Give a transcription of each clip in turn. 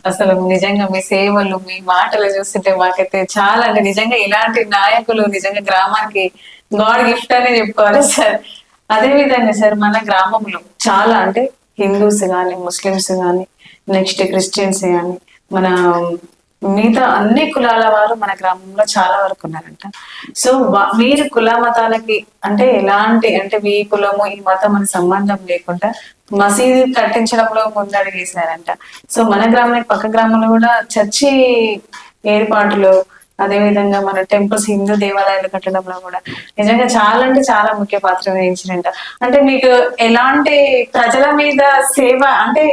అసలు నిజంగా మీ సేవలు, మీ మాటలు చూస్తుంటే మాకైతే చాలా అంటే నిజంగా ఇలాంటి నాయకులు నిజంగా గ్రామానికి గాడ్ గిఫ్ట్ అనే చెప్పుకోవాలి సార్. అదే విధంగా సార్ మన గ్రామంలో చాలా అంటే హిందూస్ గాని, ముస్లిమ్స్ గాని, నెక్స్ట్ క్రిస్టియన్స్ గాని, మన మిగతా అన్ని కులాల వారు మన గ్రామంలో చాలా వరకు ఉన్నారంట. సో మీరు కుల మతాలకి అంటే ఎలాంటి అంటే మీ కులము ఈ మతం అని సంబంధం లేకుండా మసీదు కట్టించడంలో ముందడుగేశారంట. సో మన గ్రామానికి పక్క గ్రామంలో కూడా చర్చి ఏర్పాటులో, అదే విధంగా మన టెంపుల్స్ హిందూ దేవాలయాలు కట్టడంలో కూడా నిజంగా చాలా అంటే చాలా ముఖ్య పాత్ర వహించినంట. అంటే మీకు ఎలాంటి ప్రజల మీద సేవ అంటే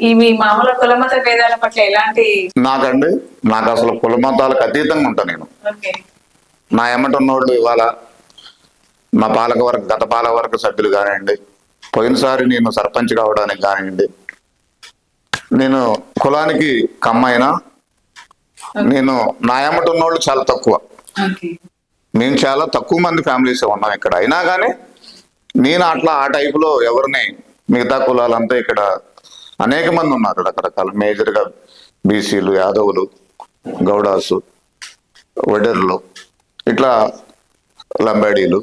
ఇవి మామూలు కులమత భేదాల పట్ల ఎలాంటి నాకండి నాకు అసలు కుల మతాలకు అతీతంగా ఉంటా నేను. ఓకే నా ఎమ్మట ఉన్నోళ్ళు ఇవాళ మా పాలకవర్గ గత పాలకవర్గ సభ్యులు కానివ్వండి, పోయినసారి నేను సర్పంచ్ కావడానికి కానివ్వండి, నేను కులానికి కమ్మైనా నేను నా ఎమ్మట ఉన్నోళ్ళు చాలా తక్కువ. ఓకే మేము చాలా తక్కువ మంది ఫ్యామిలీస్ ఉన్నాం ఇక్కడ. అయినా కానీ నేను అట్లా ఆ టైపులో ఎవరిని మిగతా కులాలంతా ఇక్కడ అనేక మంది ఉన్నారు రకరకాల, మేజర్గా బీసీలు, యాదవులు, గౌడాసు, వడెర్లు, ఇట్లా లంబాడీలు,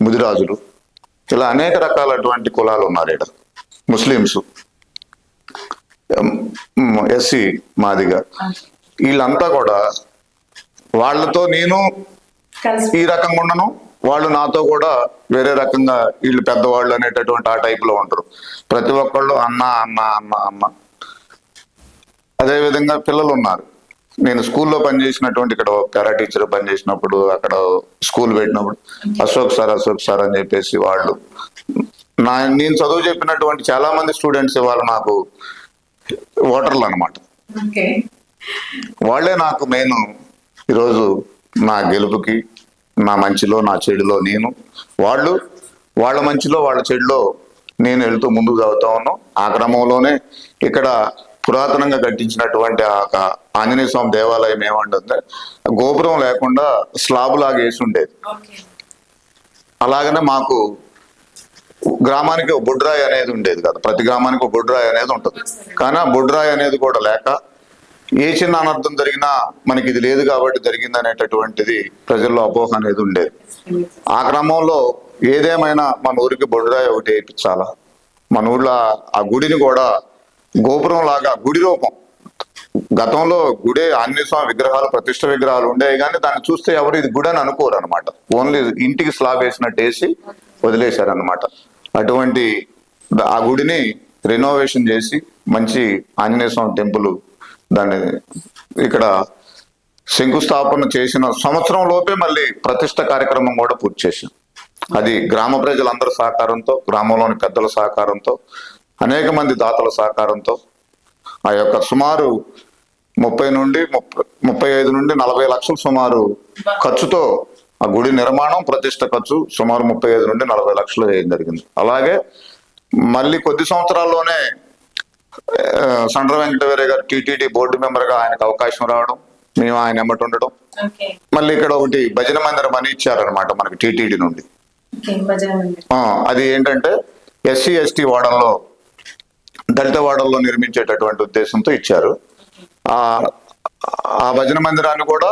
ముదిరాజులు, ఇలా అనేక రకాలటువంటి కులాలు ఉన్నారు ఇక్కడ. ముస్లిమ్స్, ఎస్సీ, మాదిగా, వీళ్ళంతా కూడా వాళ్ళతో నేను ఈ రకంగా ఉండను, వాళ్ళు నాతో కూడా వేరే రకంగా వీళ్ళు పెద్దవాళ్ళు అనేటటువంటి ఆ టైపులో ఉంటారు. ప్రతి ఒక్కళ్ళు అన్న అన్న అన్న అన్న. అదేవిధంగా పిల్లలు ఉన్నారు. నేను స్కూల్లో పనిచేసినటువంటి ఇక్కడ పారా టీచర్ పనిచేసినప్పుడు అక్కడ స్కూల్ పెట్టినప్పుడు అశోక్ సార్ అని చెప్పేసి వాళ్ళు నేను చదువు చెప్పినటువంటి చాలా మంది స్టూడెంట్స్ వాళ్ళు నాకు ఓటర్లు అనమాట. వాళ్ళే నాకు మెయిన్ ఈరోజు నా గెలుపుకి, నా మంచిలో నా చెడులో నేను, వాళ్ళు వాళ్ళ మంచిలో వాళ్ళ చెడులో నేను వెళ్తూ ముందుకు సాగుతా ఉన్నాం. ఆ క్రమంలోనే ఇక్కడ పురాతనంగా కట్టించినటువంటి ఆ ఆంజనేయ స్వామి దేవాలయం ఏమంటుందంటే గోపురం లేకుండా స్లాబ్ లాగా వేసి ఉండేది. అలాగనే మాకు గ్రామానికి ఒక బొడ్రాయి అనేది ఉండేది కదా, ప్రతి గ్రామానికి ఒక బొడ్రాయి అనేది ఉంటుంది. కానీ ఆ బొడ్రాయి అనేది కూడా లేక ఏ చిన్న అనర్థం జరిగినా మనకి ఇది లేదు కాబట్టి జరిగింది అనేటటువంటిది ప్రజల్లో అపోహ అనేది ఉండేది. ఆ క్రమంలో ఏదేమైనా మన ఊరికి బొడ్రాయి ఒకటి వేయించాలా, మన ఊళ్ళో ఆ గుడిని కూడా గోపురం లాగా గుడి రూపం. గతంలో గుడే ఆంజనేయ స్వామి విగ్రహాలు, ప్రతిష్ట విగ్రహాలు ఉండేవి, కానీ దాన్ని చూస్తే ఎవరు ఇది గుడి అని అనుకోరు అనమాట. ఓన్లీ ఇంటికి స్లాబ్ వేసినట్టు వేసి వదిలేశారనమాట. అటువంటి ఆ గుడిని రెనోవేషన్ చేసి మంచి ఆంజనేయ స్వామి టెంపుల్ దాన్ని ఇక్కడ శంకుస్థాపన చేసిన సంవత్సరం లోపే మళ్ళీ ప్రతిష్ట కార్యక్రమం కూడా పూర్తి చేశాం. అది గ్రామ ప్రజలందరి సహకారంతో, గ్రామంలోని పెద్దల సహకారంతో, అనేక మంది దాతల సహకారంతో ఆ యొక్క సుమారు 35 నుండి 40 లక్షలు సుమారు ఖర్చుతో ఆ గుడి నిర్మాణం, ప్రతిష్ట ఖర్చు సుమారు 35 నుండి 40 లక్షలు వేయడం జరిగింది. అలాగే మళ్ళీ కొద్ది సంవత్సరాల్లోనే సండ్ర వెంకటవీరయ్య గారు టీటీడీ బోర్డు మెంబర్గా ఆయనకు అవకాశం రావడం, మేము ఆయన ఎమ్మటి ఉండడం, మళ్ళీ ఇక్కడ ఒకటి భజన మందిరం అని ఇచ్చారనమాట మనకి టీటీడీ నుండి. అది ఏంటంటే ఎస్సీ ఎస్టీ వాడల్లో, దళిత వాడల్లో నిర్మించేటటువంటి ఉద్దేశంతో ఇచ్చారు. ఆ భజన మందిరాన్ని కూడా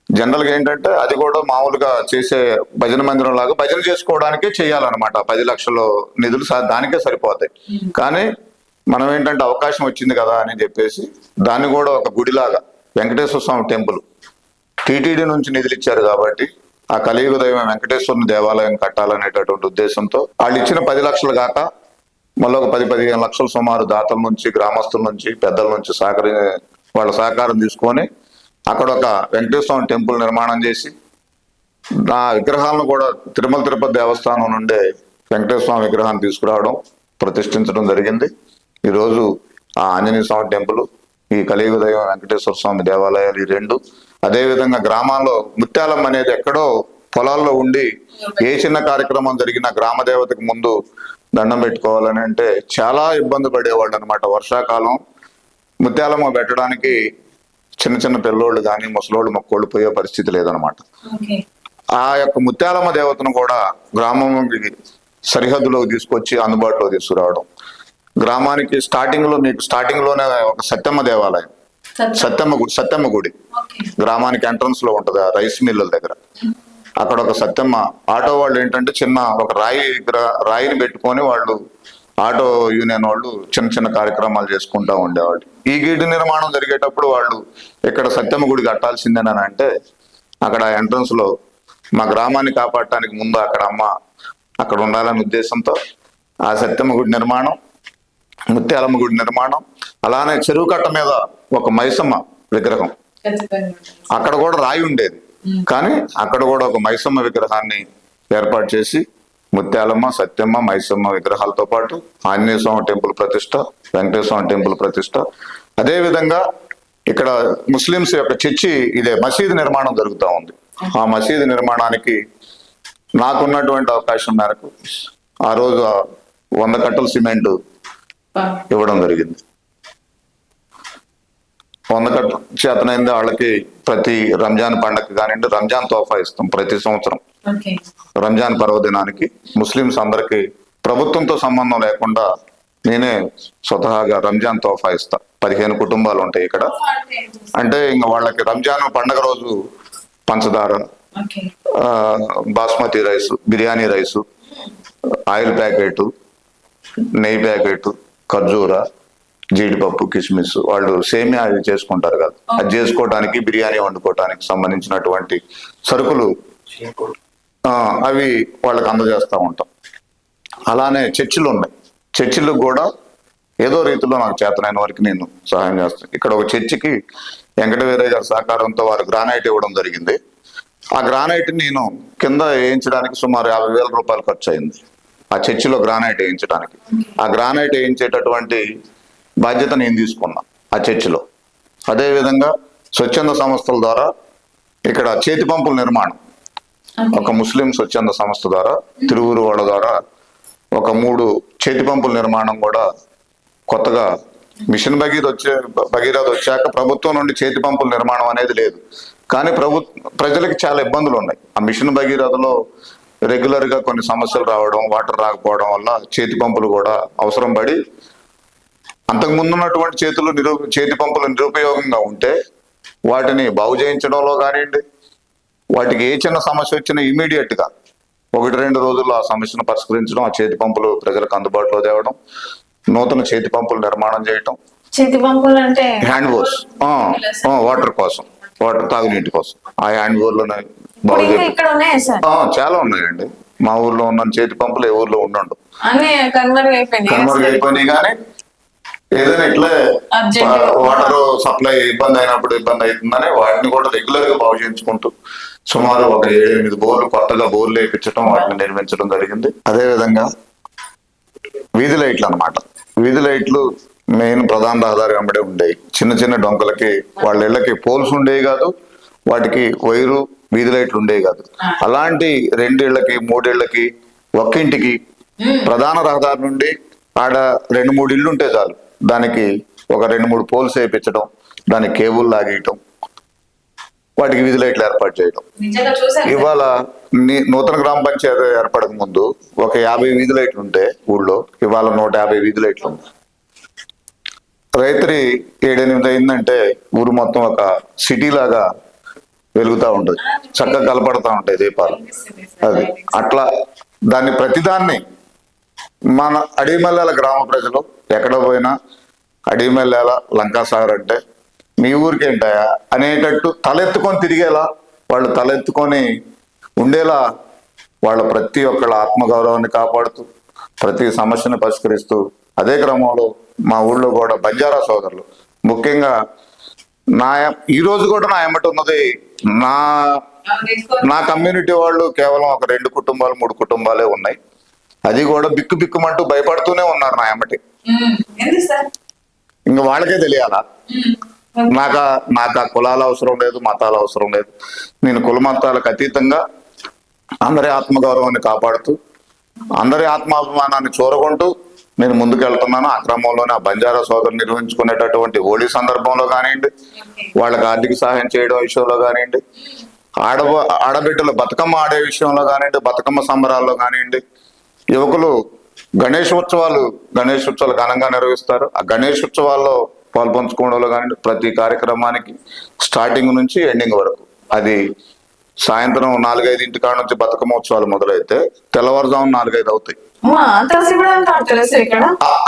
జనరల్గా ఏంటంటే అది కూడా మామూలుగా చేసే భజన మందిరం లాగా భజన చేసుకోవడానికే చేయాలన్నమాట. 10 లక్షల నిధులు దానికే సరిపోతాయి. కానీ మనం ఏంటంటే అవకాశం వచ్చింది కదా అని చెప్పేసి దాన్ని కూడా ఒక గుడిలాగా వెంకటేశ్వర స్వామి టెంపుల్ టీటీడీ నుంచి నిధులు ఇచ్చారు కాబట్టి ఆ కలియుగ దైవం వెంకటేశ్వరుని దేవాలయం కట్టాలనేటటువంటి ఉద్దేశంతో వాళ్ళు ఇచ్చిన 10 లక్షలు కాక మళ్ళీ ఒక 10-15 లక్షలు సుమారు దాతల నుంచి, గ్రామస్తుల నుంచి, పెద్దల నుంచి వాళ్ళ సహకారం తీసుకొని అక్కడ ఒక వెంకటేశ్వర స్వామి టెంపుల్ నిర్మాణం చేసి ఆ విగ్రహాలను కూడా తిరుమల తిరుపతి దేవస్థానం నుండే వెంకటేశ్వర స్వామి విగ్రహాన్ని తీసుకురావడం, ప్రతిష్ఠించడం జరిగింది. ఈరోజు ఆ ఆంజనేయ స్వామి టెంపుల్, ఈ కలియుగ దైవం వెంకటేశ్వర స్వామి దేవాలయాలు ఈ రెండు. అదేవిధంగా గ్రామాల్లో ముత్యాలమ్మ అనేది ఎక్కడో పొలాల్లో ఉండి ఏ చిన్న కార్యక్రమం జరిగినా గ్రామ దేవతకు ముందు దండం పెట్టుకోవాలని అంటే చాలా ఇబ్బంది పడేవాళ్ళు అనమాట. వర్షాకాలం ముత్యాలమ్మ పెట్టడానికి చిన్న చిన్న పిల్లోళ్ళు కానీ ముసలోళ్ళు మొక్కోళ్ళు పోయే పరిస్థితి లేదనమాట. ఆ యొక్క ముత్యాలమ్మ దేవతను కూడా గ్రామంలోకి సరిహద్దులోకి తీసుకొచ్చి అందుబాటులో తీసుకురావడం, గ్రామానికి స్టార్టింగ్ లోనే ఒక సత్యమ్మ దేవాలయం, సత్యమ్మ గుడి గ్రామానికి ఎంట్రన్స్ లో ఉంటది, ఆ రైస్ మిల్లుల దగ్గర. అక్కడ ఒక సత్యమ్మ ఆటో వాళ్ళు ఏంటంటే చిన్న ఒక రాయిని పెట్టుకొని వాళ్ళు ఆటో యూనియన్ వాళ్ళు చిన్న చిన్న కార్యక్రమాలు చేసుకుంటా ఉండేవాళ్ళు. ఈ గిడ్డు నిర్మాణం జరిగేటప్పుడు వాళ్ళు ఇక్కడ సత్యమ్మ గుడి కట్టాల్సిందేనని అంటే అక్కడ ఎంట్రన్స్ లో మా గ్రామాన్ని కాపాడటానికి ముందు అక్కడ ఉండాలనే ఉద్దేశంతో ఆ సత్యమ్మ గుడి నిర్మాణం, ముత్యాలమ్మ గుడి నిర్మాణం, అలానే చెరువు కట్ట మీద ఒక మైసమ్మ విగ్రహం, అక్కడ కూడా రాయి ఉండేది కానీ అక్కడ కూడా ఒక మైసమ్మ విగ్రహాన్ని ఏర్పాటు చేసి ముత్యాలమ్మ, సత్యమ్మ, మైసమ్మ విగ్రహాలతో పాటు ఆంజనేయ స్వామి టెంపుల్ ప్రతిష్ట, వెంకటేశ్వర స్వామి టెంపుల్ ప్రతిష్ట. అదే విధంగా ఇక్కడ ముస్లింస్ యొక్క చర్చి ఇదే మసీదు నిర్మాణం జరుగుతూ ఉంది. ఆ మసీదు నిర్మాణానికి నాకున్నటువంటి అవకాశం మేరకు ఆ రోజు 100 కట్టలు సిమెంట్ ఇవ్వడం జరిగింది. 100 కట్టలు చేతనైంది వాళ్ళకి. ప్రతి రంజాన్ పండగకి కానివ్వండి, రంజాన్ తోఫా ఇస్తాం ప్రతి సంవత్సరం. రంజాన్ పర్వదినానికి ముస్లింస్ అందరికి ప్రభుత్వంతో సంబంధం లేకుండా నేనే స్వతహాగా రంజాన్ తోఫా ఇస్తా. 15 కుటుంబాలు ఉంటాయి ఇక్కడ. అంటే ఇంకా వాళ్ళకి రంజాన్ పండగ రోజు పంచదార, basmati rice, biryani rice, oil packet, నెయ్యి ప్యాకెట్, ఖర్జూర, జీడిపప్పు, కిస్మిస్, వాళ్ళు సేమియా అవి చేసుకుంటారు కదా, అది చేసుకోవడానికి, బిర్యానీ వండుకోవడానికి సంబంధించినటువంటి సరుకులు అవి వాళ్ళకి అందజేస్తూ ఉంటాం. అలానే చర్చిలు ఉన్నాయి. చర్చిలకు కూడా ఏదో రీతిలో నాకు చేతనైన వరకు నేను సహాయం చేస్తాను. ఇక్కడ ఒక చర్చికి వెంకటవీరయ్య గారి సహకారంతో వారు గ్రానైట్ ఇవ్వడం జరిగింది. ఆ గ్రానైట్ నేను కింద వేయించడానికి సుమారు 50,000 రూపాయలు ఖర్చు అయింది ఆ చర్చిలో గ్రానైట్ వేయించడానికి. ఆ గ్రానైట్ వేయించేటటువంటి బాధ్యత నేను తీసుకున్నా ఆ చర్చిలో. అదేవిధంగా స్వచ్ఛంద సంస్థల ద్వారా ఇక్కడ చేతి పంపుల నిర్మాణం, ఒక ముస్లిం స్వచ్ఛంద సంస్థ ద్వారా తిరువురు వాళ్ళ ద్వారా ఒక 3 చేతి పంపుల నిర్మాణం కూడా కొత్తగా మిషన్ భగీరథ వచ్చాక ప్రభుత్వం నుండి చేతి పంపుల నిర్మాణం అనేది లేదు. కానీ ప్రజలకి చాలా ఇబ్బందులు ఉన్నాయి. ఆ మిషన్ భగీరథలో రెగ్యులర్ గా కొన్ని సమస్యలు రావడం, వాటర్ రాకపోవడం వల్ల చేతి పంపులు కూడా అవసరం పడి, అంతకు ముందు ఉన్నటువంటి చేతి పంపులు నిరుపయోగంగా ఉంటే వాటిని బాగు చేయించడంలో కానివ్వండి, వాటికి ఏ చిన్న సమస్య వచ్చినా ఇమీడియట్ గా 1-2 రోజుల్లో ఆ సమస్యను పరిష్కరించడం, ఆ చేతి పంపులు ప్రజలకు అందుబాటులో తేవడం, నూతన చేతి పంపులు నిర్మాణం చేయటం. చేతి పంపులు అంటే హ్యాండ్ బోర్స్, వాటర్ కోసం, వాటర్ తాగునీటి కోసం ఆ హ్యాండ్ బోర్లను బాగు చేయడం చాలా ఉన్నాయండి. మా ఊర్లో ఉన్న చేతి పంపులు ఏ ఊర్లో ఉండవు, కనుమరుగైపోయినాయి. కానీ ఏదైనా ఇట్లా వాటర్ సప్లై ఇబ్బంది అవుతుందని వాటిని కూడా రెగ్యులర్ గా బాగు చేయించుకుంటూ సుమారు ఒక 7-8 బోర్లు కొత్తగా బోర్లు వేయించడం, వాటిని నిర్మించడం జరిగింది. అదే విధంగా వీధి లైట్లు అన్నమాట. వీధి లైట్లు మెయిన్ ప్రధాన రహదారి వెంబడే ఉండేవి. చిన్న చిన్న డొంకలకి వాళ్ళ ఇళ్ళకి పోల్స్ ఉండేవి కాదు, వాటికి వైరు వీధి లైట్లు ఉండేవి కాదు. అలాంటి 2 ఇళ్ళకి 3 ఇళ్ళకి ఒక్కింటికి ప్రధాన రహదారి నుండి ఆడ 2-3 ఇళ్ళు ఉంటే చాలు, దానికి ఒక 2-3 పోల్స్ వేయించడం, దానికి కేబుల్ లాగేయటం, వాటికి వీధి లైట్లు ఏర్పాటు చేయడం. ఇవాళ నూతన గ్రామ పంచాయతీ ఏర్పడక ముందు ఒక 50 వీధి లైట్లు ఉంటే ఊళ్ళో, ఇవాళ 150 వీధి లైట్లు ఉంది. రాత్రి 7-8 అయిందంటే ఊరు మొత్తం ఒక సిటీ లాగా వెలుగుతూ ఉంటుంది, చక్కగా కలపడుతూ ఉంటాయి దీపాలు. అది అట్లా ప్రతిదాన్ని మన అడిమల్లాల గ్రామ ప్రజలు ఎక్కడ పోయినా అడిమల్లాల లంకాసాగర్ అంటే మీ ఊరికేంటాయా అనేటట్టు తలెత్తుకొని తిరిగేలా, వాళ్ళు తలెత్తుకొని ఉండేలా వాళ్ళ ప్రతి ఒక్కళ్ళ ఆత్మగౌరవాన్ని కాపాడుతూ ప్రతి సమస్యను పరిష్కరిస్తూ, అదే క్రమంలో మా ఊళ్ళో కూడా బంజారా సోదరులు ముఖ్యంగా ఈ రోజు కూడా నా ఎమ్మటి ఉన్నది, నా కమ్యూనిటీ వాళ్ళు కేవలం ఒక 2 కుటుంబాలు 3 కుటుంబాలే ఉన్నాయి. అది కూడా బిక్కుమంటూ భయపడుతూనే ఉన్నారు నా ఎమ్మటి. ఇంకా వాళ్ళకే తెలియాలా, నాకు ఆ కులాలు అవసరం లేదు, మతాలు అవసరం లేదు. నేను కుల మతాలకు అతీతంగా అందరి ఆత్మగౌరవాన్ని కాపాడుతూ అందరి ఆత్మాభిమానాన్ని చూరగొంటూ నేను ముందుకెళ్తున్నాను. ఆ క్రమంలోనే ఆ బంజారా సోదరులు నిర్వహించుకునేటటువంటి హోళీ సందర్భంలో కానివ్వండి, వాళ్ళకి ఆర్థిక సహాయం చేయడం విషయంలో కానివ్వండి, ఆడబిడ్డలు బతుకమ్మ ఆడే విషయంలో కానివ్వండి, బతుకమ్మ సంబరాల్లో కానివ్వండి, యువకులు గణేష్ ఉత్సవాలు ఘనంగా నిర్వహిస్తారు. ఆ గణేష్ ఉత్సవాల్లో పాల్పంచుకోవడంలో కానీ ప్రతి కార్యక్రమానికి స్టార్టింగ్ నుంచి ఎండింగ్ వరకు, అది సాయంత్రం 4-5 కాడ నుంచి బతుకమ్మ మొదలైతే తెల్లవారుజాము 4-5 అవుతాయి.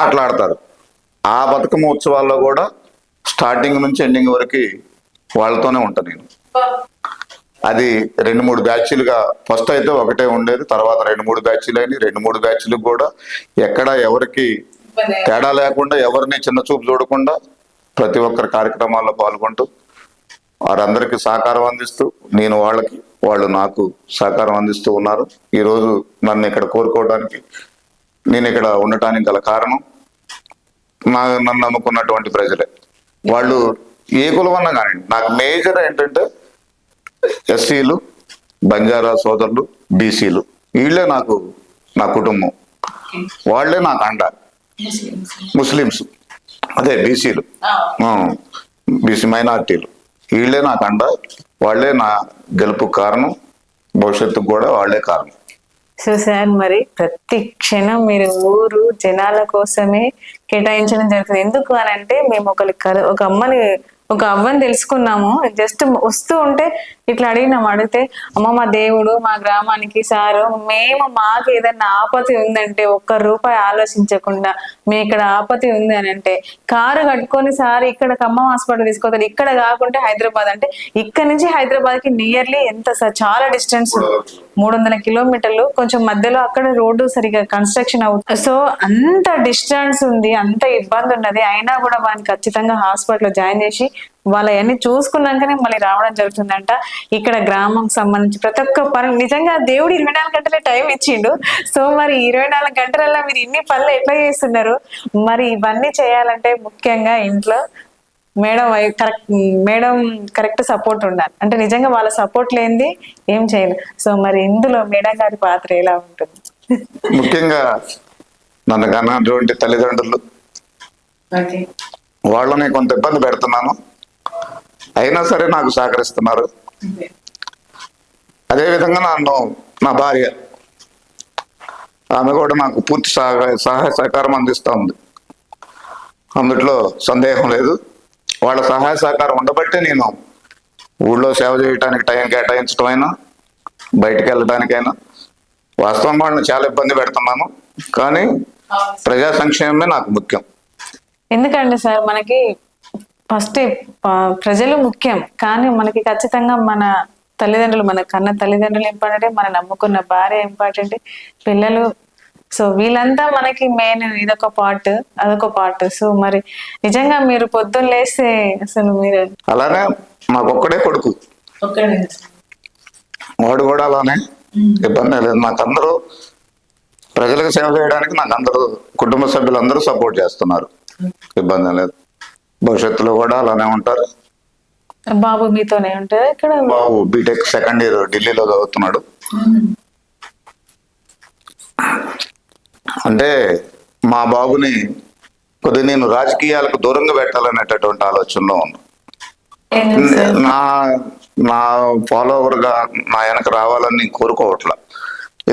అట్లా ఆడతారు. ఆ బతుకమ్మ ఉత్సవాల్లో కూడా స్టార్టింగ్ నుంచి ఎండింగ్ వరకు వాళ్ళతోనే ఉంటాను నేను. అది 2-3 బ్యాచ్లుగా, ఫస్ట్ అయితే ఒకటే ఉండేది, తర్వాత 2-3 బ్యాచ్లు అయినాయి. 2-3 బ్యాచ్లకు కూడా ఎక్కడ ఎవరికి తేడా లేకుండా, ఎవరిని చిన్న చూపు చూడకుండా ప్రతి ఒక్కరి కార్యక్రమాల్లో పాల్గొంటూ వారందరికీ సహకారం అందిస్తూ, నేను వాళ్ళకి, వాళ్ళు నాకు సహకారం అందిస్తూ ఉన్నారు. ఈరోజు నన్ను ఇక్కడ కోరుకోవడానికి, నేను ఇక్కడ ఉండటానికి గల కారణం నన్ను నమ్ముకున్నటువంటి ప్రజలే. వాళ్ళు ఏ కులం అన్నా కానీ, నాకు మేజర్ ఏంటంటే ఎస్సీలు, బంజారా సోదరులు, బీసీలు, వీళ్ళే నాకు నా కుటుంబం, వాళ్ళే నాకు అండ. ముస్లిమ్స్, అదే బీసీలు, బీసీ మైనార్టీలు, వీళ్ళే నాకు అండ. వాళ్ళే నా గెలుపు కారణం, భవిష్యత్తుకు కూడా వాళ్ళే కారణం. సో సార్, మరి ప్రతి క్షణం మీరు ఊరు జనాల కోసమే కేటాయించడం జరుగుతుంది. ఎందుకు అని అంటే, మేము ఒక అవ్వని తెలుసుకున్నాము. జస్ట్ వస్తూ ఉంటే ఇట్లా అడిగితే, అమ్మ మా దేవుడు మా గ్రామానికి సారు, మాకు ఏదైనా ఆపత్తి ఉందంటే ₹1 ఆలోచించకుండా, మీ ఇక్కడ ఆపత్తి ఉంది అని అంటే కారు కట్టుకొని సార్ ఇక్కడ ఖమ్మం హాస్పిటల్ తీసుకోతారు. ఇక్కడ కాకుంటే హైదరాబాద్ అంటే, ఇక్కడ నుంచి హైదరాబాద్ కి నియర్లీ ఎంత సార్? చాలా డిస్టెన్స్, 300 కిలోమీటర్లు. కొంచెం మధ్యలో అక్కడ రోడ్డు సరిగా కన్స్ట్రక్షన్ అవుతుంది. సో అంత డిస్టెన్స్ ఉంది, అంత ఇబ్బంది ఉన్నది. అయినా కూడా వాడిని ఖచ్చితంగా హాస్పిటల్లో జాయిన్ చేసి వాళ్ళవన్నీ చూసుకున్నాకనే మళ్ళీ రావడం జరుగుతుందంట. ఇక్కడ గ్రామం సంబంధించి ప్రతి ఒక్క పని, నిజంగా దేవుడు 24 గంటలే టైం ఇచ్చిండు. సో మరి 24 గంటలలో మీరు ఇన్ని పనులు ఎట్లా చేస్తున్నారు? మరి ఇవన్నీ చేయాలంటే ముఖ్యంగా ఇంట్లో మేడం కరెక్ట్ సపోర్ట్ ఉండాలి. అంటే నిజంగా వాళ్ళ సపోర్ట్ లేనిది ఏం చేయలేదు. సో మరి ఇందులో మేడం గారి పాత్ర ఎలా ఉంటుంది? ముఖ్యంగా నన్ను కన్నటువంటి తల్లిదండ్రులు, వాళ్ళని కొంత ఇబ్బంది పెడుతున్నాను, అయినా సరే నాకు సహకరిస్తున్నారు. అదేవిధంగా నా భార్య, ఆమె కూడా నాకు పూర్తి సహాయ సహకారం అందిస్తూ ఉంది. అందుట్లో సందేహం లేదు. వాళ్ళ సహాయ సహకారం ఉండబట్టే నేను ఊళ్ళో సేవ చేయడానికి టైం కేటాయించడం అయినా, బయటికి వెళ్ళడానికైనా. వాస్తవం వాళ్ళని చాలా ఇబ్బంది పెడుతున్నాను, కానీ ప్రజా సంక్షేమమే నాకు ముఖ్యం. ఎందుకంటే సార్, మనకి ఫస్ట్ ప్రజలు ముఖ్యం, కానీ మనకి ఖచ్చితంగా మన తల్లిదండ్రులు, మన కన్న తల్లిదండ్రులు ఇంపార్టెంట్, మన నమ్ముకున్న భార్య ఇంపార్టెంట్, పిల్లలు. సో వీళ్ళంతా మనకి మెయిన్. ఇదొక పార్ట్, అదొక పార్ట్. సో మరి నిజంగా మీరు పొద్దున్న లేస్తే అసలు మీరు, అలానే మాకొక్కడే కొడుకు, వాడు కూడా అలానే, ఇబ్బంది లేదు. నాకందరూ ప్రజలకు సేవ చేయడానికి నాకు అందరూ కుటుంబ సభ్యులందరూ సపోర్ట్ చేస్తున్నారు, ఇబ్బంది లేదు. భవిష్యత్తులో కూడా అలానే ఉంటారు. బాబు మీతోనే ఉంటారు ఇక్కడ? బాబు బీటెక్ సెకండ్ ఇయర్ ఢిల్లీలో చదువుతున్నాడు. అంటే మా బాబుని కొద్దిగా నేను రాజకీయాలకు దూరంగా పెట్టాలనేటటువంటి ఆలోచనలో ఉన్నా. నా ఫాలోవర్ గా నా వెనక రావాలని నేను కోరుకోవట్లా.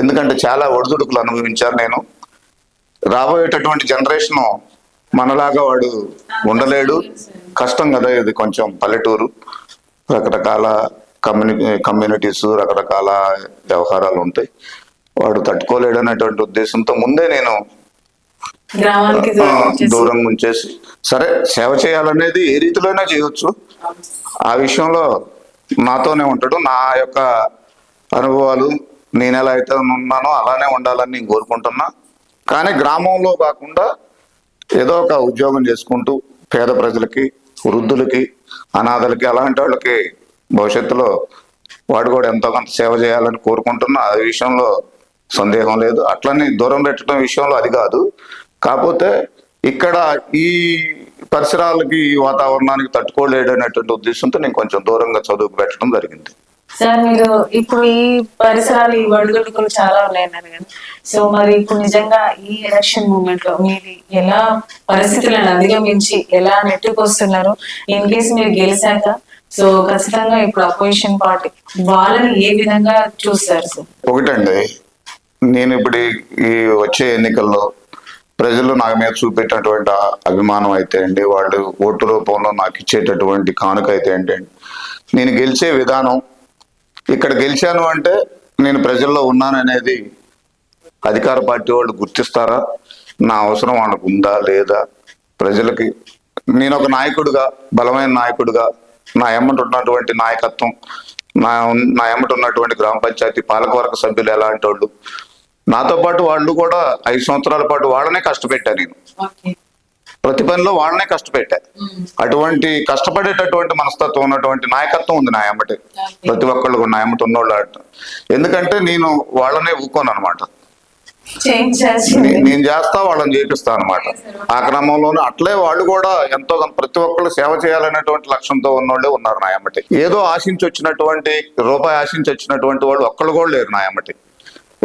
ఎందుకంటే చాలా ఒడిదుడుకులు అనుభవించాను నేను. రాబోయేటటువంటి జనరేషన్ మనలాగా వాడు ఉండలేడు, కష్టం కదా. ఇది కొంచెం పల్లెటూరు, రకరకాల కమ్యూనిటీస్, రకరకాల వ్యవహారాలు ఉంటాయి. వాడు తట్టుకోలేడు అనేటువంటి ఉద్దేశంతో ముందే నేను దూరం ఉంచేసి, సరే సేవ చేయాలనేది ఏ రీతిలోనే చేయొచ్చు, ఆ విషయంలో నాతోనే ఉంటాడు. నా యొక్క అనుభవాలు, నేను ఎలా అయితే ఉన్నానో అలానే ఉండాలని నేను కోరుకుంటున్నా. కానీ గ్రామంలో కాకుండా ఏదో ఒక ఉద్యోగం చేసుకుంటూ పేద ప్రజలకి, వృద్ధులకి, అనాథలకి, అలాంటి వాళ్ళకి భవిష్యత్తులో వాడు కూడా ఎంతో కొంత సేవ చేయాలని కోరుకుంటున్నా. ఆ విషయంలో సందేహం లేదు. అట్లని దూరం పెట్టడం విషయంలో అది కాదు. కాకపోతే ఇక్కడ ఈ పరిసరాలకి, ఈ వాతావరణానికి తట్టుకోలేడు అనేటువంటి ఉద్దేశంతో నేను కొంచెం దూరంగా చదువుకు పెట్టడం జరిగింది. సార్, మీరు ఇప్పుడు ఈ పరిసరాలు, ఈ ఒడిదుడుకులు చాలా ఉన్నాయన్నారు కదా. సో మరి ఇప్పుడు నిజంగా ఈ ఎలక్షన్ మూమెంట్ లో మీరు ఎలా పరిస్థితులను అధిగమించి ఎలా నెట్టుకొస్తున్నారు? ఇన్ కేసు మీరు గెలిచాక, సో ఖచ్చితంగా ఇప్పుడు అపోజిషన్ పార్టీ వాళ్ళని ఏ విధంగా చూస్తారు సార్? ఒకటండి, నేను ఇప్పుడు ఈ వచ్చే ఎన్నికల్లో ప్రజలు నా మీద చూపెట్టినటువంటి అభిమానం అయితే అండి, వాళ్ళు ఓటు రూపంలో నాకు ఇచ్చేటటువంటి కానుక అయితే ఏంటండి, నేను గెలిచే విధానం, ఇక్కడ గెలిచాను అంటే నేను ప్రజల్లో ఉన్నాననేది అధికార పార్టీ వాళ్ళు గుర్తిస్తారా, నా అవసరం వాళ్ళకు ఉందా లేదా, ప్రజలకి నేను ఒక నాయకుడిగా, బలమైన నాయకుడిగా, నా ఎమ్మటి ఉన్నటువంటి నాయకత్వం, నా ఎమ్మటి ఉన్నటువంటి గ్రామ పంచాయతీ పాలకవర్గ సభ్యులు ఎలాంటి వాళ్ళు, నాతో పాటు వాళ్ళు కూడా 5 సంవత్సరాల పాటు వాళ్ళనే కష్టపెట్టా, నేను ప్రతి పనిలో వాళ్ళనే కష్టపెట్టా. అటువంటి కష్టపడేటటువంటి మనస్తత్వం ఉన్నటువంటి నాయకత్వం ఉంది నా ఎమ్మటి, ప్రతి ఒక్కళ్ళు కూడా నా ఎమ్మటి ఉన్నోళ్ళు. ఎందుకంటే నేను వాళ్ళనే ఊకోను అనమాట, నేను చేస్తా, వాళ్ళని చేపిస్తా అనమాట. ఆ క్రమంలోనే అట్లే వాళ్ళు కూడా ఎంతో ప్రతి ఒక్కళ్ళు సేవ చేయాలనేటువంటి లక్ష్యంతో ఉన్నోళ్ళే ఉన్నారు నా ఎమ్మటి. ఏదో ఆశించి వచ్చినటువంటి రూపాయి ఆశించి వచ్చినటువంటి వాళ్ళు ఒక్కళ్ళు కూడా లేరు నా ఎమ్మటి.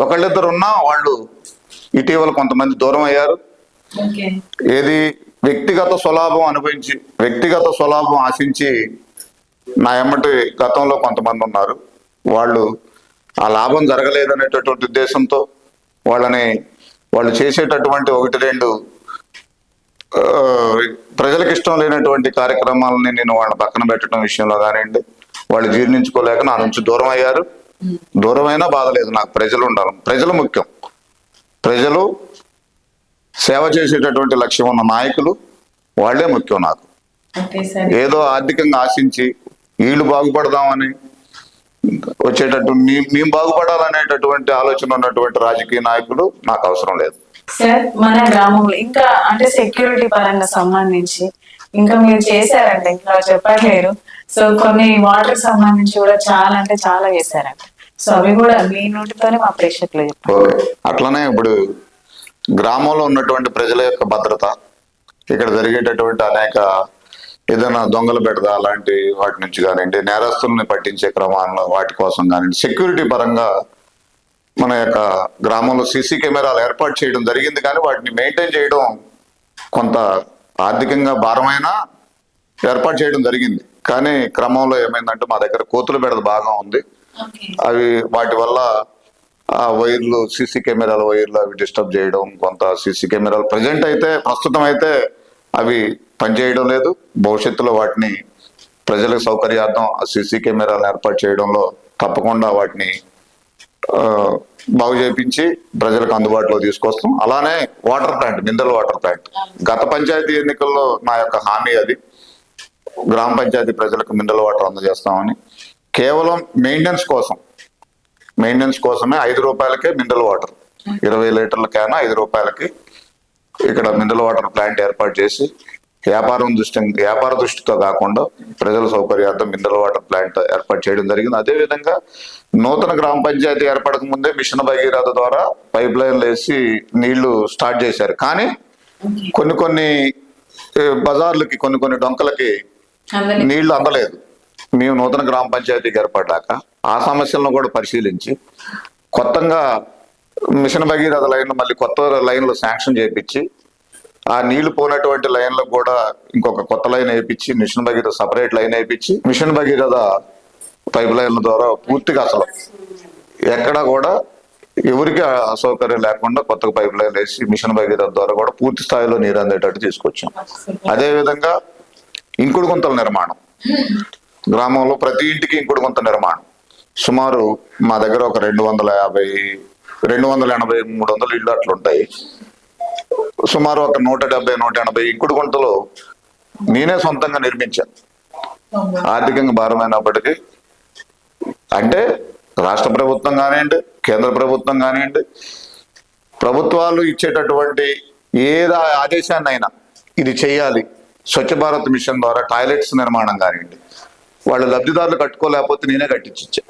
ఒకళ్ళిద్దరు ఉన్నా వాళ్ళు ఇటీవల కొంతమంది దూరం అయ్యారు. ఏది వ్యక్తిగత స్వలాభం అనుభవించి, వ్యక్తిగత స్వలాభం ఆశించి నా ఎమ్మటి గతంలో కొంతమంది ఉన్నారు. వాళ్ళు ఆ లాభం జరగలేదనేటటువంటి ఉద్దేశంతో వాళ్ళు చేసేటటువంటి 1-2 ప్రజలకు ఇష్టం లేనటువంటి కార్యక్రమాలని నేను వాళ్ళ పక్కన పెట్టడం విషయంలో కానివ్వండి, వాళ్ళు జీర్ణించుకోలేక నా నుంచి దూరం అయ్యారు. దూరమైనా బాధ లేదు, నాకు ప్రజలు ఉండాలి, ప్రజలు ముఖ్యం. ప్రజలు సేవ చేసేటటువంటి లక్ష్యం ఉన్న నాయకులు వాళ్ళే ముఖ్యం నాకు. ఏదో ఆర్థికంగా ఆశించి వీళ్ళు బాగుపడదామని వచ్చేటట్టు మేము బాగుపడాలనేటటువంటి ఆలోచన ఉన్నటువంటి రాజకీయ నాయకులు నాకు అవసరం లేదు. సార్, మన గ్రామంలో ఇంకా అంటే సెక్యూరిటీ పరంగా సంబంధించి ఇంకా మీరు చేశారంటే ఇంకా చెప్పట్లేరు. సో కొన్ని వాటర్ సంబంధించి కూడా చాలా అంటే చాలా చేశారంట. సో అవి కూడా మీ నోటితోనే మా ప్రేక్షకులు చెప్పారు. అట్లనే ఇప్పుడు గ్రామంలో ఉన్నటువంటి ప్రజల యొక్క భద్రత, ఇక్కడ జరిగేటటువంటి అనేక ఏదైనా దొంగలు పెడదా అలాంటి వాటి నుంచి కానివ్వండి, నేరస్తుల్ని పట్టించే క్రమాల్లో వాటి కోసం కానివ్వండి, సెక్యూరిటీ పరంగా మన యొక్క గ్రామంలో సీసీ కెమెరాలు ఏర్పాటు చేయడం జరిగింది. కానీ వాటిని మెయింటైన్ చేయడం కొంత ఆర్థికంగా భారమైనా ఏర్పాటు చేయడం జరిగింది. కానీ క్రమంలో ఏమైందంటే మా దగ్గర కోతుల బెడద బాగా ఉంది. వాటి వల్ల ఆ వైర్లు, సీసీ కెమెరాల వైర్లు అవి డిస్టర్బ్ చేయడం, కొంత సీసీ కెమెరాలు ప్రస్తుతం అయితే అవి పనిచేయడం లేదు. భవిష్యత్తులో వాటిని ప్రజలకు సౌకర్యార్థం ఆ సీసీ కెమెరాలు ఏర్పాటు చేయడంలో తప్పకుండా వాటిని బాగు చేయించి ప్రజలకు అందుబాటులో తీసుకొస్తాం. అలానే water plant, mineral water plant, గత పంచాయతీ ఎన్నికల్లో నా యొక్క హామీ అది, గ్రామ పంచాయతీ ప్రజలకు మినరల్ వాటర్ అందజేస్తామని. కేవలం మెయింటెనెన్స్ కోసమే 5 రూపాయలకే మినరల్ వాటర్, 20 లీటర్ల క్యాన్ 5 రూపాయలకి ఇక్కడ మినరల్ వాటర్ ప్లాంట్ ఏర్పాటు చేసి వ్యాపార దృష్టితో కాకుండా ప్రజల సౌకర్యార్థం మినరల్ వాటర్ ప్లాంట్ ఏర్పాటు చేయడం జరిగింది. అదేవిధంగా నూతన గ్రామ పంచాయతీ ఏర్పడక ముందే మిషన్ భగీరథ ద్వారా పైప్ లైన్లు వేసి నీళ్లు స్టార్ట్ చేశారు. కానీ కొన్ని బజార్లకి, కొన్ని డొంకలకి నీళ్లు అందలేదు. మేము నూతన గ్రామ పంచాయతీకి ఏర్పడ్డాక ఆ సమస్యలను కూడా పరిశీలించి కొత్తగా మిషన్ భగీరథ లైన్లు మళ్ళీ కొత్త లైన్లు శాంక్షన్ చేయించి, ఆ నీళ్లు పోయినటువంటి లైన్లకు కూడా ఇంకొక కొత్త లైన్ వేయించి, మిషన్ భగీరథ సపరేట్ లైన్ వేయించి, మిషన్ భగీరథ పైప్ లైన్ల ద్వారా పూర్తిగా అసలు ఎక్కడ కూడా ఎవరికి అసౌకర్యం లేకుండా కొత్తగా పైప్ లైన్ వేసి మిషన్ భగీరథ ద్వారా కూడా పూర్తి స్థాయిలో నీరు అందేటట్టు తీసుకొచ్చాం. అదేవిధంగా ఇంకుడు గుంతల నిర్మాణం, గ్రామంలో ప్రతి ఇంటికి ఇంకుడు గుంత నిర్మాణం. సుమారు మా దగ్గర ఒక 280, 300 ఇళ్ళు అట్లుంటాయి. సుమారు ఒక 170, 180 ఇంకుడు గుంటలు నేనే సొంతంగా నిర్మించాను. ఆర్థికంగా భారమైనప్పటికీ, అంటే రాష్ట్ర ప్రభుత్వం కానివ్వండి, కేంద్ర ప్రభుత్వం కానివ్వండి, ప్రభుత్వాలు ఇచ్చేటటువంటి ఏ ఆదేశాన్ని అయినా ఇది చేయాలి, స్వచ్ఛ భారత్ మిషన్ ద్వారా టాయిలెట్స్ నిర్మాణం కానివ్వండి, వాళ్ళు లబ్ధిదారులు కట్టుకోలేకపోతే నేనే కట్టించా.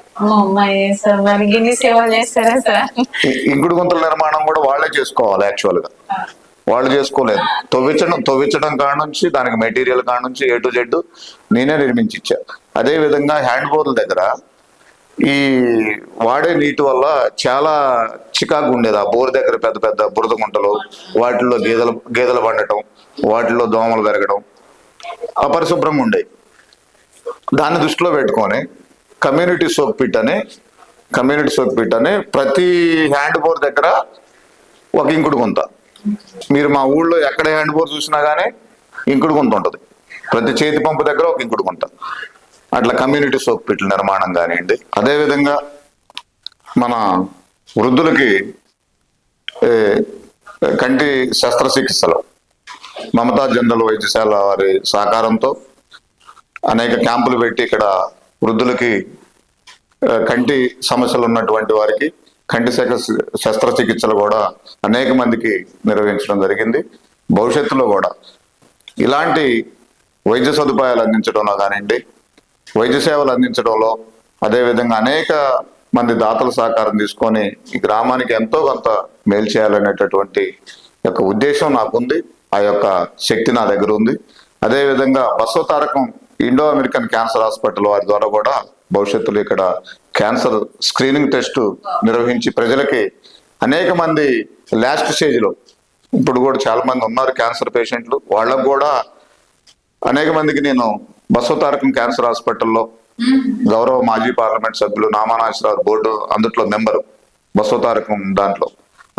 ఇంకుడు గుంతల నిర్మాణం కూడా వాళ్ళే చేసుకోవాలి. యాక్చువల్ గా వాళ్ళు చేసుకోలేదు. తవ్వించడం కాడ నుంచి దానికి మెటీరియల్ కాడ నుంచి A to Z నేనే నిర్మించిచ్చా. అదే విధంగా హ్యాండ్ బోర్ల దగ్గర ఈ వాడే నీటి వల్ల చాలా చికాకు ఉండేది. ఆ బోర్ దగ్గర పెద్ద పెద్ద బురద గుంటలు, వాటిల్లో గేదెలు పండటం, వాటిల్లో దోమలు పెరగడం, అపరిశుభ్రంగా ఉండేవి. దాన్ని దృష్టిలో పెట్టుకొని కమ్యూనిటీ సోప్ పిట్ అని ప్రతి హ్యాండ్ బోర్ దగ్గర ఒక ఇంకుడు గుంత, మీరు మా ఊళ్ళో ఎక్కడ హ్యాండ్ బోర్ చూసినా గానీ ఇంకుడు గుంత ఉంటుంది. ప్రతి చేతి పంపు దగ్గర ఒక ఇంకుడు గుంట. అట్లా కమ్యూనిటీ సోప్ పిట్ల నిర్మాణం కానివ్వండి. అదేవిధంగా మన వృద్ధులకి కంటి శస్త్రచికిత్సలు మమతా జనరల్ వైద్యశాల వారి సహకారంతో అనేక క్యాంపులు పెట్టి ఇక్కడ వృద్ధులకి కంటి సమస్యలు ఉన్నటువంటి వారికి కంటి శస్త్రచికిత్సలు కూడా అనేక మందికి నిర్వహించడం జరిగింది. భవిష్యత్తులో కూడా ఇలాంటి వైద్య సదుపాయాలు అందించడంలో కానివ్వండి, వైద్య సేవలు అందించడంలో, అదేవిధంగా అనేక మంది దాతల సహకారం తీసుకొని ఈ గ్రామానికి ఎంతో కొంత మేలు చేయాలనేటటువంటి యొక్క ఉద్దేశం నాకుంది. ఆ యొక్క శక్తి నా దగ్గర ఉంది. అదేవిధంగా Basavatarakam Indo American cancer hospital వారి ద్వారా కూడా భవిష్యత్తులో ఇక్కడ క్యాన్సర్ స్క్రీనింగ్ టెస్ట్ నిర్వహించి ప్రజలకి అనేక మంది లాస్ట్ స్టేజ్లో ఇప్పుడు కూడా చాలా మంది ఉన్నారు క్యాన్సర్ పేషెంట్లు, వాళ్ళకు కూడా అనేక మందికి నేను బసవతారకం క్యాన్సర్ హాస్పిటల్లో గౌరవ మాజీ పార్లమెంట్ సభ్యులు నామానాశ్వరరావు బోర్డు అందుట్లో మెంబరు బసవతారకం దాంట్లో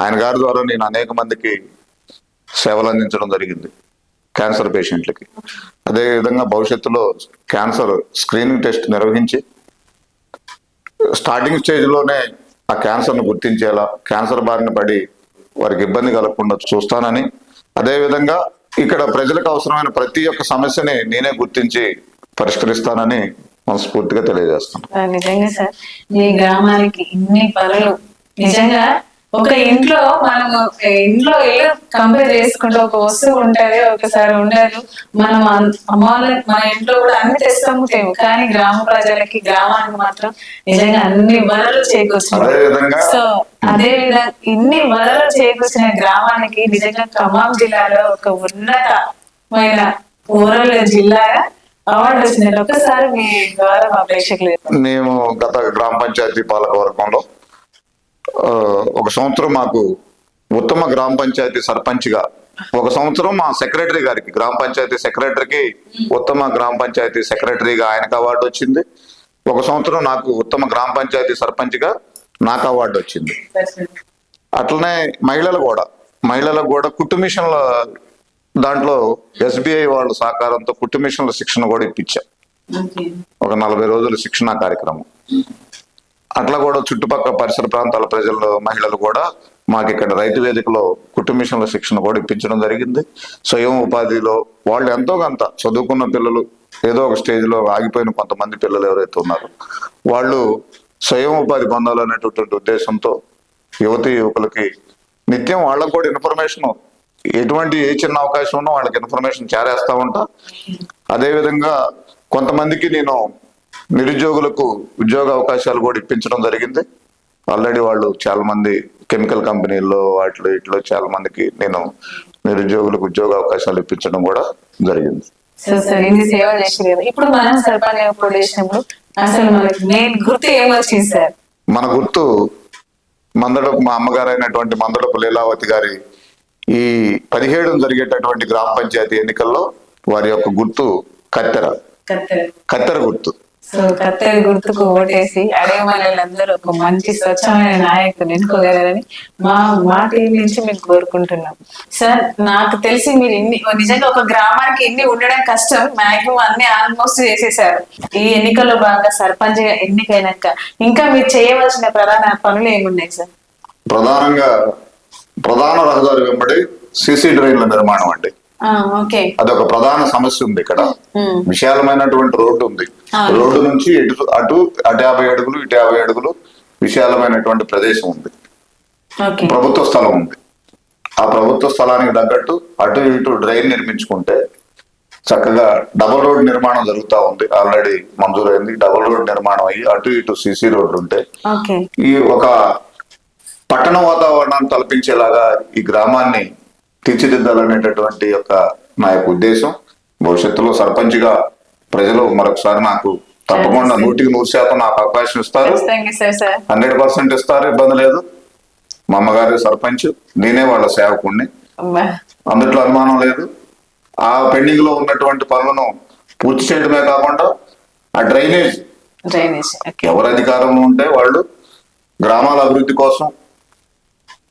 ఆయన గారి ద్వారా నేను అనేక మందికి సేవలు అందించడం జరిగింది క్యాన్సర్ పేషెంట్లకి. అదేవిధంగా భవిష్యత్తులో క్యాన్సర్ స్క్రీనింగ్ టెస్ట్ నిర్వహించి స్టార్టింగ్ స్టేజ్లోనే ఆ క్యాన్సర్ను గుర్తించేలా, క్యాన్సర్ బారిన పడి వారికి ఇబ్బంది కలగకుండా చూస్తానని, అదేవిధంగా ఇక్కడ ప్రజలకు అవసరమైన ప్రతి ఒక్క సమస్యని నేనే గుర్తించి పరిష్కరిస్తానని మనస్ఫూర్తిగా తెలియజేస్తాను. నిజంగా సార్, ఈ గ్రామానికి ఇన్ని పనులు నిజంగా ఒక ఇంట్లో మనము ఇంట్లో ఇల్లు కంపేర్ చేసుకుంటే ఒక వస్తువు ఉంటది, ఒకసారి ఉండదు. మనం అమ్మ మన ఇంట్లో కూడా అన్ని తెస్తాము, కానీ గ్రామ ప్రజలకి గ్రామానికి మాత్రం నిజంగా అన్ని వనరులు చేకూర్చున్నాయి. సో అదే విధంగా ఇన్ని వనరులు చేకూర్చిన గ్రామానికి నిజంగా ఖమ్మం జిల్లాలో ఒక ఉన్నతమైన రూరల్ జిల్లాగా అవార్డు వచ్చిందండి. ఒకసారి మీ ద్వారా మా ప్రేక్షకులు. మేము గత గ్రామ పంచాయతీ పాలక వర్గంలో ఒక సంవత్సరం మాకు ఉత్తమ గ్రామ పంచాయతీ సర్పంచ్గా, ఒక సంవత్సరం మా సెక్రటరీ గారికి, గ్రామ పంచాయతీ సెక్రటరీకి ఉత్తమ గ్రామ పంచాయతీ సెక్రటరీగా ఆయనకు అవార్డు వచ్చింది. ఒక సంవత్సరం నాకు ఉత్తమ గ్రామ పంచాయతీ సర్పంచ్గా నాకు అవార్డు వచ్చింది. అట్లనే మహిళలకు కూడా కుట్టు మిషన్ల దాంట్లో SBI వాళ్ళ సహకారంతో కుట్టు మిషన్ల శిక్షణ కూడా ఇప్పించా. ఒక 40 రోజుల శిక్షణా కార్యక్రమం. అట్లా కూడా చుట్టుపక్కల పరిసర ప్రాంతాల ప్రజలు, మహిళలు కూడా మాకు ఇక్కడ రైతు వేదికలో కుట్టు మిషన్ల శిక్షణ కూడా ఇప్పించడం జరిగింది. స్వయం ఉపాధిలో వాళ్ళు ఎంతో కొంత చదువుకున్న పిల్లలు, ఏదో ఒక స్టేజ్లో ఆగిపోయిన కొంతమంది పిల్లలు ఎవరైతే ఉన్నారో వాళ్ళు స్వయం ఉపాధి పొందాలనేటటువంటి ఉద్దేశంతో యువతీ యువకులకి నిత్యం వాళ్ళకు కూడా ఇన్ఫర్మేషన్, ఎటువంటి ఏ చిన్న అవకాశం ఉన్నా వాళ్ళకి ఇన్ఫర్మేషన్ చేరేస్తా ఉంటా. అదేవిధంగా కొంతమందికి నేను నిరుద్యోగులకు ఉద్యోగ అవకాశాలు కూడా ఇప్పించడం జరిగింది. ఆల్రెడీ వాళ్ళు చాలా మంది కెమికల్ కంపెనీల్లో వాటిలో ఇట్లో చాలా మందికి నేను నిరుద్యోగులకు ఉద్యోగ అవకాశాలు ఇప్పించడం కూడా జరిగింది. ఇప్పుడు మనం సర్పంచ్ చేసినప్పుడు అసలు మనకి మెయిన్ గుర్తు ఏమొచ్చింది సార్? మన గుర్తు మందడపు, మా అమ్మగారు అయినటువంటి మందడపు లీలావతి గారి ఈ 17 జరిగేటటువంటి గ్రామ పంచాయతీ ఎన్నికల్లో వారి యొక్క గుర్తు కత్తెర గుర్తు. సో కత్తెర గుర్తుకు ఓటేసి అడవి మహిళలందరూ ఒక మంచి స్వచ్ఛమైన నాయకుని ఎన్నుకోగలరని మా టీం నుంచి మీకు కోరుకుంటున్నాం. సార్, నాకు తెలిసి మీరు నిజంగా ఒక గ్రామానికి ఇన్ని ఉండడం కష్టం, మాక్సిమం అన్ని ఆల్మోస్ట్ చేసేసారు. ఈ ఎన్నికల్లో భాగంగా సర్పంచ్ ఎన్నికైనాక ఇంకా మీరు చేయవలసిన ప్రధాన పనులు ఏమున్నాయి సార్? ప్రధాన రహదారి వెంబడి సిసి డ్రైన్ల నిర్మాణం అండి. అదొక ప్రధాన సమస్య ఉంది. ఇక్కడ విశాలమైనటువంటి రోడ్డు ఉంది. రోడ్డు నుంచి అటు 50 అడుగులు, ఇటు 50 అడుగులు విశాలమైనటువంటి ప్రదేశం ఉంది. ప్రభుత్వ స్థలం ఉంది. ఆ ప్రభుత్వ స్థలానికి తగ్గట్టు అటు ఇటు డ్రైన్ నిర్మించుకుంటే చక్కగా డబుల్ రోడ్ నిర్మాణం జరుగుతూ ఉంది. ఆల్రెడీ మంజూరైంది. డబుల్ రోడ్ నిర్మాణం అయ్యి అటు ఇటు సిసి రోడ్డు ఉంటే ఈ ఒక పట్టణ వాతావరణాన్ని తలపించేలాగా ఈ గ్రామాన్ని తీర్చిదిద్దాలనేటటువంటి నా యొక్క ఉద్దేశం. భవిష్యత్తులో సర్పంచ్గా ప్రజలు మరొకసారి నాకు తప్పకుండా 100% నాకు అవకాశం ఇస్తారు. 100% ఇస్తారు, ఇబ్బంది లేదు. మా అమ్మగారి సర్పంచ్, నేనే వాళ్ళ సేవకుణ్ణి, అందుట్లో అనుమానం లేదు. ఆ పెండింగ్ లో ఉన్నటువంటి పనులను పూర్తి చేయడమే కాకుండా ఆ డ్రైనేజ్ ఎవరు అధికారంలో ఉంటే వాళ్ళు గ్రామాల అభివృద్ధి కోసం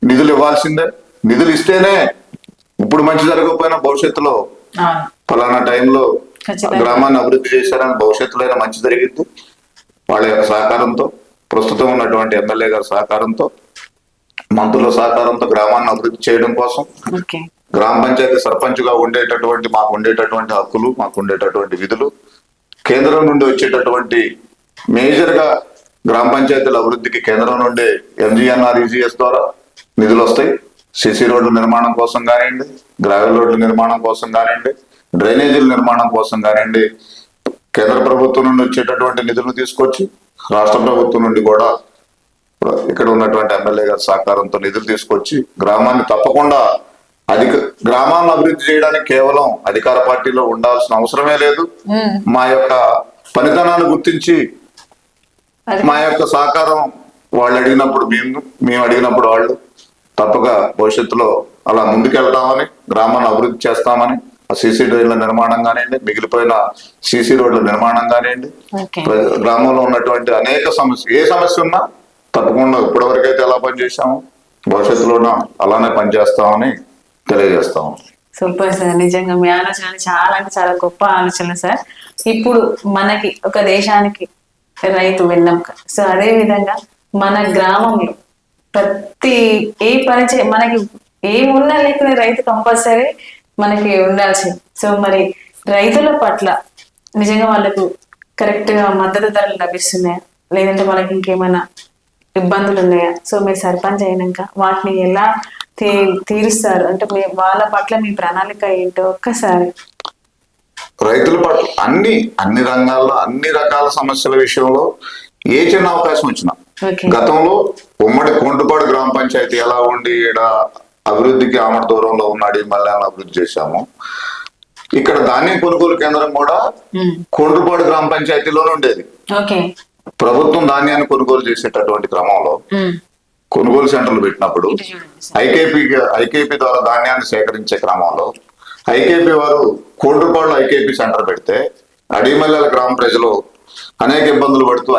నిధులు ఇవ్వాల్సిందే. నిధులు ఇస్తేనే ఇప్పుడు మంచి జరగకపోయినా భవిష్యత్తులో అవును ఫలానా టైంలో ఖచ్చితంగా. గ్రామాన్ని అభివృద్ధి చేశారని భవిష్యత్తులో అయినా మంచి జరిగింది. వాళ్ళ యొక్క సహకారంతో, ప్రస్తుతం ఉన్నటువంటి ఎమ్మెల్యే గారి సహకారంతో, మంత్రుల సహకారంతో గ్రామాన్ని అభివృద్ధి చేయడం కోసం ఓకే గ్రామ పంచాయతీ సర్పంచ్ గా మాకు ఉండేటటువంటి హక్కులు, మాకు ఉండేటటువంటి విధులు, కేంద్రం నుండి వచ్చేటటువంటి మేజర్ గా గ్రామ పంచాయతీల అభివృద్ధికి కేంద్రం నుండి MGNREGS ద్వారా నిధులు వస్తాయి. సిసి రోడ్ల నిర్మాణం కోసం కానివ్వండి, గ్రావెల్ రోడ్ల నిర్మాణం కోసం కానివ్వండి, డ్రైనేజీల నిర్మాణం కోసం కానివ్వండి, కేంద్ర ప్రభుత్వం నుండి వచ్చేటటువంటి నిధులు తీసుకొచ్చి రాష్ట్ర ప్రభుత్వం నుండి కూడా ఇక్కడ ఉన్నటువంటి ఎమ్మెల్యే గారి సహకారంతో నిధులు తీసుకొచ్చి గ్రామాన్ని తప్పకుండా గ్రామాలను అభివృద్ధి చేయడానికి కేవలం అధికార పార్టీలో ఉండాల్సిన అవసరమే లేదు. మా యొక్క పనితనాన్ని గుర్తించి మా యొక్క సహకారం వాళ్ళు అడిగినప్పుడు మేము అడిగినప్పుడు వాళ్ళు తప్పక భవిష్యత్తులో అలా ముందుకెళ్తామని, గ్రామాన్ని అభివృద్ధి చేస్తామని, ఆ సీసీ డ్రైన్ల నిర్మాణం కానివ్వండి, మిగిలిపోయిన సీసీ రోడ్ల నిర్మాణం కానివ్వండి, గ్రామంలో ఉన్నటువంటి అనేక ఏ సమస్య ఉన్నా తప్పకుండా ఇప్పటివరకైతే ఎలా పనిచేసాము భవిష్యత్తులోనూ అలానే పనిచేస్తామని తెలియజేస్తాము. సూపర్ సార్, నిజంగా మీ ఆలోచన చాలా అంటే చాలా గొప్ప ఆలోచన సార్. ఇప్పుడు మనకి ఒక దేశానికి రైతు వెన్నెముక. సో అదే విధంగా మన గ్రామంలో ప్రతి ఏ పని మనకి ఏమున్నా లేకునే రైతు కంపల్సరీ మనకి ఉండాల్సింది. సో మరి రైతుల పట్ల నిజంగా వాళ్ళకు కరెక్ట్ గా మద్దతు ధరలు లభిస్తున్నాయా, లేదంటే వాళ్ళకి ఇంకేమైనా ఇబ్బందులు ఉన్నాయా? సో మీరు సర్పంచ్ అయినాక వాటిని ఎలా తీరుస్తారు అంటే వాళ్ళ పట్ల మీ ప్రణాళిక ఏంటో ఒక్కసారి. రైతుల పట్ల అన్ని రంగాల్లో అన్ని రకాల సమస్యల విషయంలో ఏ చిన్న అవకాశం వచ్చినా, గతంలో ఉమ్మడి కొండపాడు గ్రామ పంచాయతీ ఎలా ఉండి ఈడ అభివృద్ధికి ఆమడ దూరంలో ఉన్నాడు మళ్ళీ అభివృద్ధి చేశాము. ఇక్కడ ధాన్యం కొనుగోలు కేంద్రం కూడా కొండపాడు గ్రామ పంచాయతీలోనే ఉండేది. ప్రభుత్వం ధాన్యాన్ని కొనుగోలు చేసేటటువంటి క్రమంలో కొనుగోలు సెంటర్లు పెట్టినప్పుడు ఐకేపీ ద్వారా ధాన్యాన్ని సేకరించే క్రమంలో ఐకేపీ వారు కోట్రపాడులో ఐకేపీ సెంటర్ పెడితే అడిమల్లెల గ్రామ ప్రజలు అనేక ఇబ్బందులు పడుతూ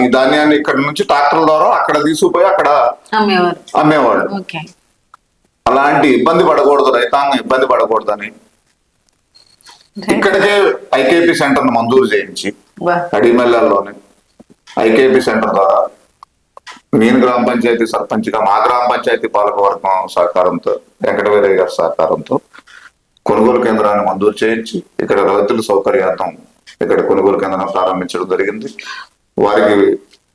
ఈ ధాన్యాన్ని ఇక్కడ నుంచి ట్రాక్టర్ల ద్వారా అక్కడ తీసుకుపోయి అక్కడ అమ్మేవాళ్ళు. అలాంటి ఇబ్బంది పడకూడదు, రైతాంగం ఇబ్బంది పడకూడదని ఇక్కడికే ఐకేపీ సెంటర్ ను మంజూరు చేయించి అడిమల్లెల్లోనే ఐకేపీ సెంటర్ ద్వారా నేను గ్రామ పంచాయతీ సర్పంచ్గా మా గ్రామ పంచాయతీ పాలకవర్గం సహకారంతో, వెంకటవీరయ్య గారి సహకారంతో కొనుగోలు కేంద్రాన్ని మంజూరు చేయించి ఇక్కడ రైతుల సౌకర్యార్థం ఇక్కడ కొనుగోలు కేంద్రాన్ని ప్రారంభించడం జరిగింది. వారికి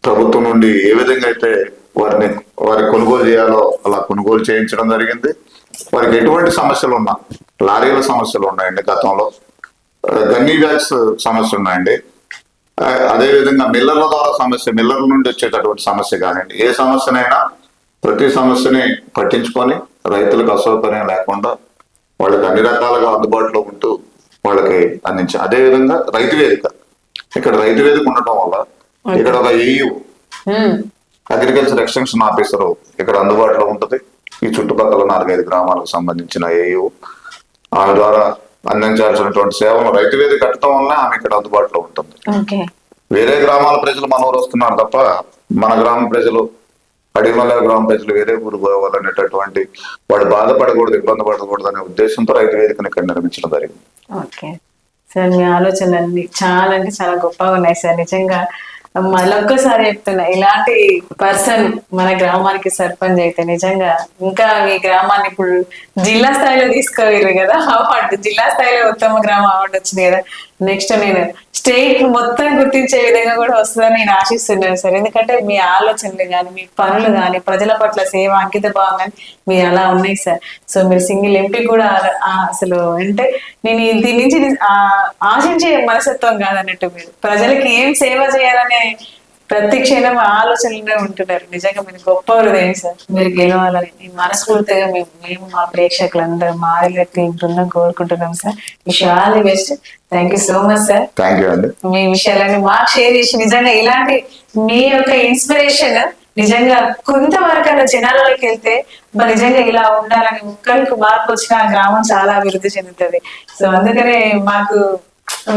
ప్రభుత్వం నుండి ఏ విధంగా అయితే వారి కొనుగోలు చేయాలో అలా కొనుగోలు చేయించడం జరిగింది. వారికి ఎటువంటి సమస్యలు ఉన్నా, లారీల సమస్యలు ఉన్నాయండి, గతంలో గన్నీ బ్యాగ్స్ సమస్య ఉన్నాయండి, అదేవిధంగా మిల్లర్ల ద్వారా మిల్లర్ల నుండి వచ్చేటటువంటి సమస్య కానివ్వండి, ఏ సమస్యనైనా ప్రతి సమస్యని పట్టించుకొని రైతులకు అసౌకర్యం లేకుండా వాళ్ళకి అన్ని రకాలుగా అందుబాటులో ఉంటూ వాళ్ళకి అందించాం. అదేవిధంగా రైతు వేదిక, ఇక్కడ రైతు వేదిక ఉండటం వల్ల ఇక్కడ ఒక ఏయూ అగ్రికల్చర్ ఎక్స్టెన్షన్ ఆఫీసర్ ఇక్కడ అందుబాటులో ఉంటుంది. ఈ చుట్టుపక్కల 4-5 గ్రామాలకు సంబంధించిన ఏయూ ఆమె ద్వారా అందించాల్సినటువంటి సేవలు రైతు వేదిక కట్టడం వల్ల ఆమె ఇక్కడ అందుబాటులో ఉంటుంది. వేరే గ్రామాల ప్రజలు మన ఊరు వస్తున్నారు తప్ప మన గ్రామ ప్రజలు, అడిమల్ల గ్రామ ప్రజలు వేరే ఊరు పోవాలనేటటువంటి వాడు బాధపడకూడదు, ఇబ్బంది పడకూడదు అనే ఉద్దేశంతో రైతు వేదికను ఇక్కడ నిర్మించడం జరిగింది. ఓకే సార్, మీ ఆలోచనలన్నీ చాలా అంటే చాలా గొప్పగా ఉన్నాయి సార్. నిజంగా మళ్ళొక్కసారి చెప్తున్నా, ఇలాంటి పర్సన్ మన గ్రామానికి సర్పంచ్ అయితే నిజంగా ఇంకా మీ గ్రామాన్ని ఇప్పుడు జిల్లా స్థాయిలో తీసుకోవాలి కదా అవార్డు, జిల్లా స్థాయిలో ఉత్తమ గ్రామ అవార్డు వచ్చింది కదా. నెక్స్ట్ నేను స్టేట్ మొత్తం గుర్తించే విధంగా కూడా వస్తుందని నేను ఆశిస్తున్నాను సార్. ఎందుకంటే మీ ఆలోచనలు కానీ, మీ పనులు కానీ, ప్రజల పట్ల సేవ అంకిత భావం కానీ మీ అలా ఉన్నాయి సార్. సో మీరు సింగిల్ ఎంపీ కూడా అసలు అంటే నేను దీని నుంచి ఆశించే మనస్తత్వం కాదన్నట్టు, మీరు ప్రజలకి ఏం సేవ చేయాలనే ప్రతి క్షణం ఆలోచనలోనే ఉంటున్నారు. నిజంగా మీరు గొప్ప హృదయం సార్. మీరు గెలవాలని మనస్ఫూర్తిగా మేము మా ప్రేక్షకులందరూ మా బృందం కోరుకుంటున్నాం sir. Wish all the best. Thank you so much sir. Thank you అండి. మీ విషయాలన్నీ మాకు షేర్ చేసి నిజంగా ఇలాంటి మీ యొక్క ఇన్స్పిరేషన్ నిజంగా కొంతవరకు అలా జనాలలోకి వెళ్తే నిజంగా ఇలా ఉండాలని ఒక్కరికి మార్పు వచ్చిన ఆ గ్రామం చాలా అభివృద్ధి చెందుతుంది. సో అందుకనే మాకు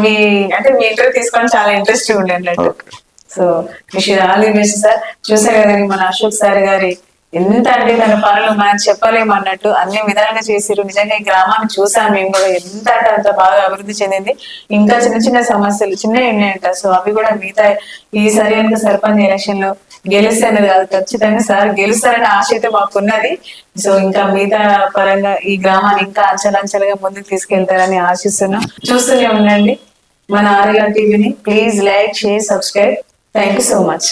మీ ఇంటర్వ్యూ తీసుకోవడం చాలా ఇంట్రెస్టింగ్ ఉండే అన్నట్టు. So wish all the best sir. చూసారు కదండి మన అశోక్ సార్ గారి ఎంత అంటే తన పనులు మనం చెప్పలేము అన్నట్టు అన్ని విధాలుగా చేసిరు. నిజంగా ఈ గ్రామాన్ని చూసాం మేము కూడా, ఎంత అంటే అంత బాగా అభివృద్ధి చెందింది. ఇంకా చిన్న చిన్న సమస్యలు చిన్నవి ఉన్నాయంట, సో అవి కూడా మిగతా ఈసారి కనుక సర్పంచ్ ఎలక్షన్ లో గెలుస్తానది కాదు, ఖచ్చితంగా సార్ గెలుస్తారనే ఆశ అయితే మాకున్నది. సో ఇంకా మిగతా పరంగా ఈ గ్రామాన్ని ఇంకా అంచెలంచెలుగా ముందుకు తీసుకెళ్తారని ఆశిస్తున్నాం. చూస్తూనే ఉండండి మన ఆర్ఎల్ఆర్ టీవీని. Please like, share, subscribe. Thank you so much.